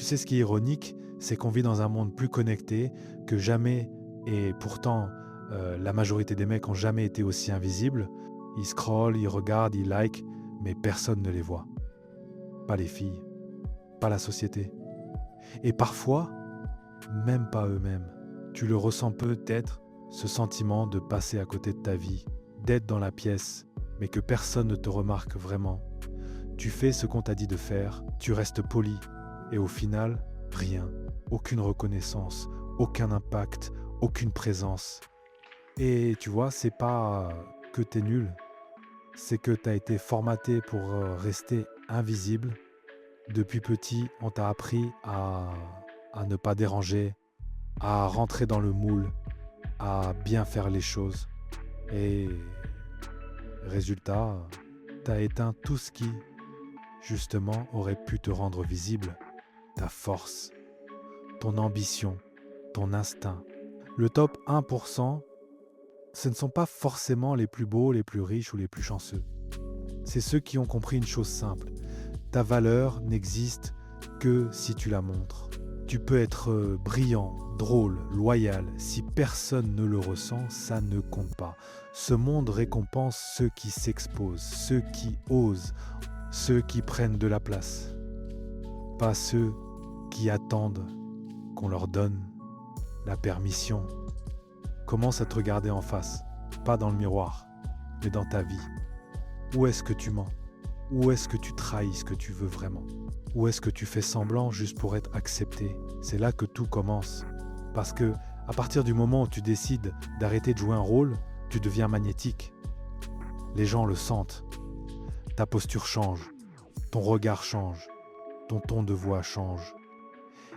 Tu sais, ce qui est ironique, c'est qu'on vit dans un monde plus connecté que jamais et pourtant, la majorité des mecs ont jamais été aussi invisibles. Ils scrollent, ils regardent, ils likent, mais personne ne les voit. Pas les filles, pas la société et parfois, même pas eux-mêmes. Tu le ressens peut-être, ce sentiment de passer à côté de ta vie, d'être dans la pièce, mais que personne ne te remarque vraiment. Tu fais ce qu'on t'a dit de faire, tu restes poli, et au final, rien. Aucune reconnaissance, aucun impact, aucune présence. Et tu vois, c'est pas que t'es nul, c'est que t'as été formaté pour rester invisible. Depuis petit, on t'a appris à ne pas déranger, à rentrer dans le moule, à bien faire les choses. Et résultat, t'as éteint tout ce qui, justement, aurait pu te rendre visible. Ta force, ton ambition, ton instinct. Le top 1%, ce ne sont pas forcément les plus beaux, les plus riches ou les plus chanceux. C'est ceux qui ont compris une chose simple. Ta valeur n'existe que si tu la montres. Tu peux être brillant, drôle, loyal. Si personne ne le ressent, ça ne compte pas. Ce monde récompense ceux qui s'exposent, ceux qui osent, ceux qui prennent de la place. Pas ceux qui attendent qu'on leur donne la permission. Commence à te regarder en face, pas dans le miroir, mais dans ta vie. Où est-ce que tu mens? Où est-ce que tu trahis ce que tu veux vraiment? Où est-ce que tu fais semblant juste pour être accepté? C'est là que tout commence. Parce que, à partir du moment où tu décides d'arrêter de jouer un rôle, tu deviens magnétique. Les gens le sentent. Ta posture change, ton regard change, ton ton de voix change.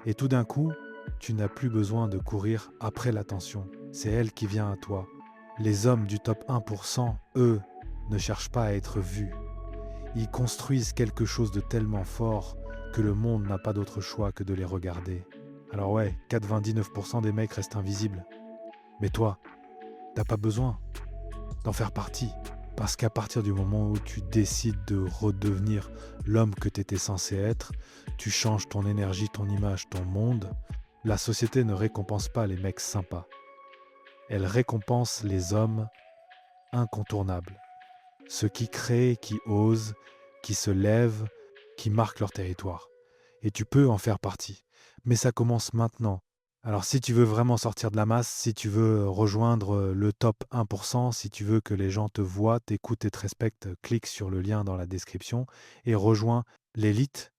Et tout d'un coup, tu n'as plus besoin de courir après l'attention. C'est elle qui vient à toi. Les hommes du top 1%, eux, ne cherchent pas à être vus. Ils construisent quelque chose de tellement fort que le monde n'a pas d'autre choix que de les regarder. Alors ouais, 99% des mecs restent invisibles. Mais toi, t'as pas besoin d'en faire partie. Parce qu'à partir du moment où tu décides de redevenir l'homme que tu étais censé être, tu changes ton énergie, ton image, ton monde. La société ne récompense pas les mecs sympas. Elle récompense les hommes incontournables. Ceux qui créent, qui osent, qui se lèvent, qui marquent leur territoire. Et tu peux en faire partie. Mais ça commence maintenant. Alors si tu veux vraiment sortir de la masse, si tu veux rejoindre le top 1%, si tu veux que les gens te voient, t'écoutent et te respectent, clique sur le lien dans la description et rejoins l'élite